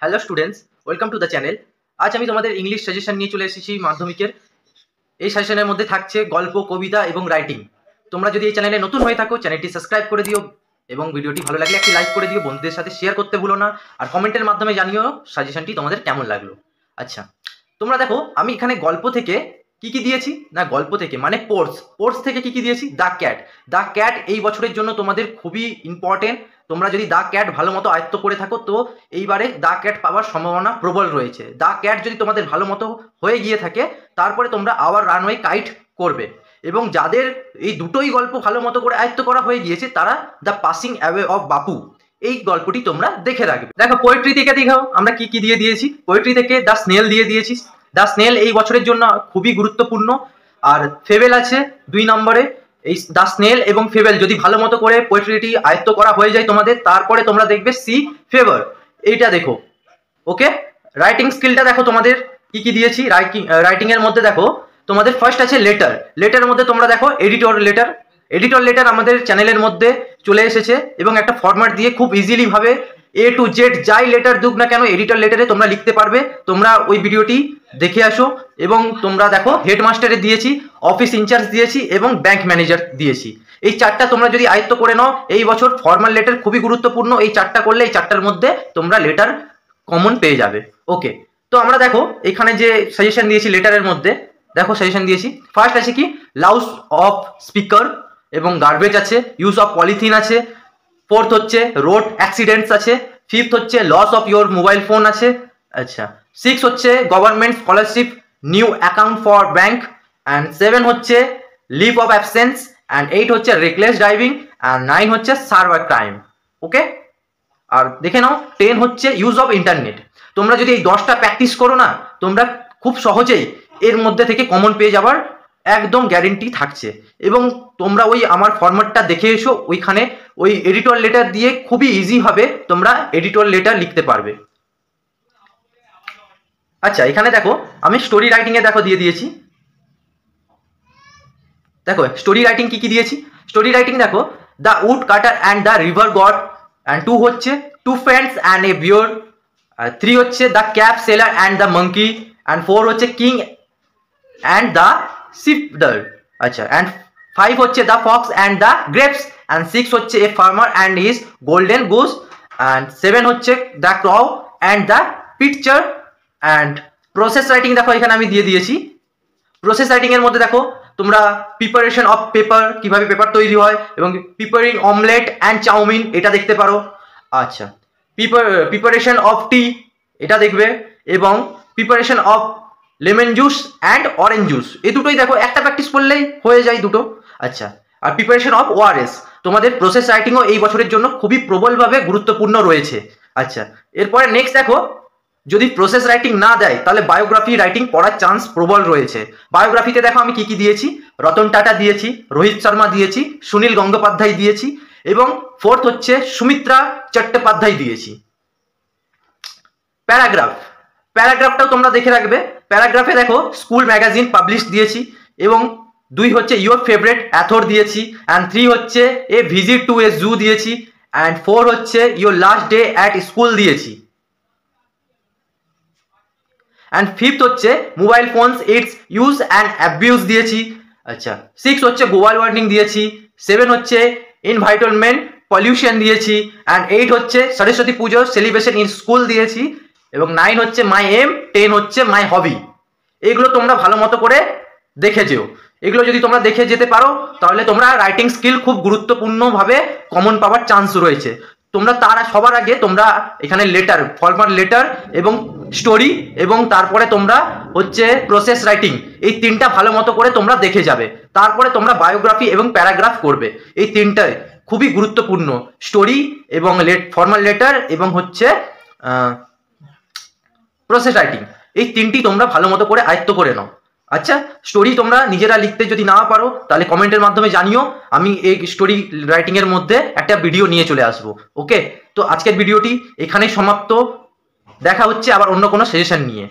Hello students, welcome to the channel. আজ আমি তোমাদের ইংলিশ সাজেশন নিয়ে চলে এসেছি মাধ্যমিকের। এই সাজেশনের মধ্যে থাকছে গল্প, কবিতা এবং রাইটিং। তোমরা যদি এই চ্যানেলে নতুন হয়ে থাকো, চ্যানেলটি সাবস্ক্রাইব করে দিও এবং ভিডিওটি ভালো লাগলে একটি লাইক করে দিও, বন্ধুদের সাথে শেয়ার করতে ভুলো না, আর কমেন্টের মাধ্যমে জানিও সাজেশনটি তোমাদের কেমন লাগলো। আচ্ছা, তোমরা দেখো আমি এখানে গল্প থেকে কি কি দিয়েছি না, গল্প থেকে মানে পোর্টস থেকে কি কি দিয়েছি। দ্য ক্যাট এই বছরের জন্য তোমাদের খুবই ইম্পর্টেন্ট। তোমরা যদি দ্য ক্যাট ভালো মতো আয়ত্ত করে থাকো তো এইবারে দ্য ক্যাট পাওয়ার সম্ভাবনা প্রবল রয়েছে। দ্য ক্যাট যদি তোমাদের ভালো মতো হয়ে গিয়ে থাকে, তারপরে তোমরা আওয়ার রানওয়ে কাইট করবে। এবং যাদের এই দুটোই গল্প ভালো মতো করে আয়ত্ত করা হয়ে গিয়েছে, তারা দ্য পাসিং অ্যাওয়ে অফ বাপু এই গল্পটি তোমরা দেখে রাখবে। দেখো পোয়েট্রি থেকে দেখাও আমরা কি কি দিয়ে দিয়েছি। পোয়েট্রি থেকে দ্য স্নেল দিয়ে দিয়েছি। দ্য স্নেল এই বছরের জন্য খুবই গুরুত্বপূর্ণ। আর ফেবেল আছে 2 নম্বরে। এই দ্য স্নেল এবং ফেবেল যদি ভালো মতো করে পোয়েট্রিটি আয়ত্ত করা হয়ে যায় তোমাদের, তারপরে তোমরা দেখবে সি ফেভার, এইটা দেখো। ওকে, রাইটিং স্কিলটা দেখো তোমাদের কি কি দিয়েছি। রাইটিং এর মধ্যে দেখো তোমাদের ফার্স্ট আছে লেটারের মধ্যে তোমরা দেখো এডিটর লেটার আমাদের চ্যানেলের মধ্যে চলে এসেছে এবং একটা ফরম্যাট দিয়ে খুব ইজিলি ভাবে A to Z যাই লেটার দুক না কেন এডিটর লেটারে তোমরা লিখতে পারবে। তোমরা ওই ভিডিওটি দেখে আসো। এবং তোমরা দেখো হেডমাস্টারে দিয়েছি, অফিস ইনচার্জ দিয়েছি এবং ব্যাংক ম্যানেজার দিয়েছি। এই চারটা তোমরা যদি আয়ত্ত করে নাও, এই বছর ফর্মাল লেটার খুবই গুরুত্বপূর্ণ। এই চারটা করলে এই চারটার মধ্যে তোমরা লেটার কমন পেয়ে যাবে। ওকে, তো আমরা দেখো এখানে যে সাজেশন দিয়েছি লেটারের মধ্যে, দেখো সাজেশন দিয়েছি। ফার্স্ট আছে কি লাউস অফ স্পিকার এবং গার্বেজ আছে, ইউজ অফ পলিথিন আছে। ফোর্থ হচ্ছে রোড অ্যাক্সিডেন্টস আছে। ফিফথ হচ্ছে loss of your mobile phone আছে। আচ্ছা, 6 হচ্ছে government scholarship, new account for bank. And 7 হচ্ছে লিভ অফ অ্যাবসেন্স। অ্যান্ড 8 হচ্ছে রেকলেস ড্রাইভিং। অ্যান্ড 9 হচ্ছে সার্ভার ক্রাইম। ওকে, আর দেখে নাও 10 হচ্ছে ইউজ অফ ইন্টারনেট। তোমরা যদি এই 10টা প্র্যাকটিস করো না, তোমরা খুব সহজেই এর মধ্যে থেকে কমন পেয়ে যাবার একদম গ্যারেন্টি থাকছে। এবং তোমরা ওই আমার ফরম্যাটটা দেখে এসো, ওইখানে ওই এডিটর লেটার দিয়ে খুবই ইজিভাবে তোমরা এডিটর লেটার লিখতে পারবে। আচ্ছা, এখানে দেখো আমি স্টোরি রাইটিংয়ে দেখো দিয়ে দিয়েছি। দেখো স্টোরি রাইটিং কি কি দিয়েছি। স্টোরি রাইটিং দেখো the wood cutter and the river god. And 2 হচ্ছে টু ফ্রেন্ডস অ্যান্ড এ বিয়র। 3 হচ্ছে the cap seller and the monkey. And 4 হচ্ছে কিং অ্যান্ড দ্য শিপডার। আচ্ছা, অ্যান্ড 5 হচ্ছে the Fox and the grapes. And 6 হচ্ছে a farmer and his golden Goose. And 7 হচ্ছে the crow and the picture. And process writing দেখো এখানে আমি দিয়ে দিয়েছি। প্রসেস রাইটিং এর মধ্যে দেখো তোমরা প্রিপারেশন অফ পেপার, কিভাবে পেপার তৈরি হয়, এবং প্রিপারিং অমলেট অ্যান্ড চাউমিন এটা দেখতে পারো। আচ্ছা, প্রিপারেশন অফ টি এটা দেখবে, এবং preparation of lemon juice and orange juice এই দুটোই দেখো, একটা প্র্যাকটিস করলেই হয়ে যায় দুটো। আচ্ছা, আর প্রিপারেশন অফ ওআরএস। তোমাদের প্রসেস রাইটিংও এই বছরের জন্য খুবই প্রবলভাবে গুরুত্বপূর্ণ রয়েছে। আচ্ছা, এরপরে নেক্সট দেখো যদি প্রসেস রাইটিং না দেয় তাহলে বায়োগ্রাফি রাইটিং পড়ার চান্স প্রবল রয়েছে। বায়োগ্রাফিতে দেখো আমি কি কি দিয়েছি। রতন টাটা দিয়েছি, রোহিত শর্মা দিয়েছি, সুনীল গঙ্গোপাধ্যায় দিয়েছি, এবং 4th হচ্ছে সুমিত্রা চট্টোপাধ্যায় দিয়েছি। প্যারাগ্রাফটাও তোমরা দেখে রাখবে। প্যারাগ্রাফে দেখো স্কুল ম্যাগাজিন পাবলিশ দিয়েছি, এবং 2 হচ্ছে ইয়োর ফেভারিট অ্যাথর দিয়েছি। অ্যান্ড 3 হচ্ছে এ ভিজিট টু এ জু দিয়েছি। অ্যান্ড 4 হচ্ছে your last day at school দিয়েছি। অ্যান্ড 5th হচ্ছে mobile phones it's use and abuse দিয়েছি। আচ্ছা, 6 হচ্ছে গ্লোবাল ওয়ার্মিং দিয়েছি। 7 হচ্ছে এনভায়রনমেন্ট পলিউশন দিয়েছি। অ্যান্ড 8 হচ্ছে সরস্বতী পুজো সেলিব্রেশন ইন স্কুল দিয়েছি। এবং 9 হচ্ছে মাই এম, 10 হচ্ছে মাই হবি। এগুলো তোমরা ভালো মতো করে দেখে যেও। এগুলো যদি তোমরা দেখে যেতে পারো তাহলে তোমরা রাইটিং স্কিল খুব গুরুত্বপূর্ণভাবে কমন পাওয়ার চান্স রয়েছে। তোমরা সবার আগে তোমরা এখানে লেটার, ফর্মাল লেটার এবং স্টোরি, এবং তারপরে তোমরা হচ্ছে প্রসেস রাইটিং, এই 3টা ভালো মতো করে তোমরা দেখে যাবে। তারপরে তোমরা বায়োগ্রাফি এবং প্যারাগ্রাফ করবে। এই 3টাই খুবই গুরুত্বপূর্ণ, স্টোরি এবং ফর্মাল লেটার এবং হচ্ছে প্রসেস রাইটিং। এই 3টি তোমরা ভালো মতো করে আয়ত্ত করে নাও। আচ্ছা, স্টোরি তোমরা নিজেরা লিখতে যদি না পারো তাহলে কমেন্টের মাধ্যমে জানিও, আমি এই স্টোরি রাইটিং এর মধ্যে একটা ভিডিও নিয়ে চলে আসবো। ওকে, তো আজকের ভিডিওটি এখানেই সমাপ্ত। দেখা হচ্ছে আবার অন্য কোনো সাজেশন নিয়ে।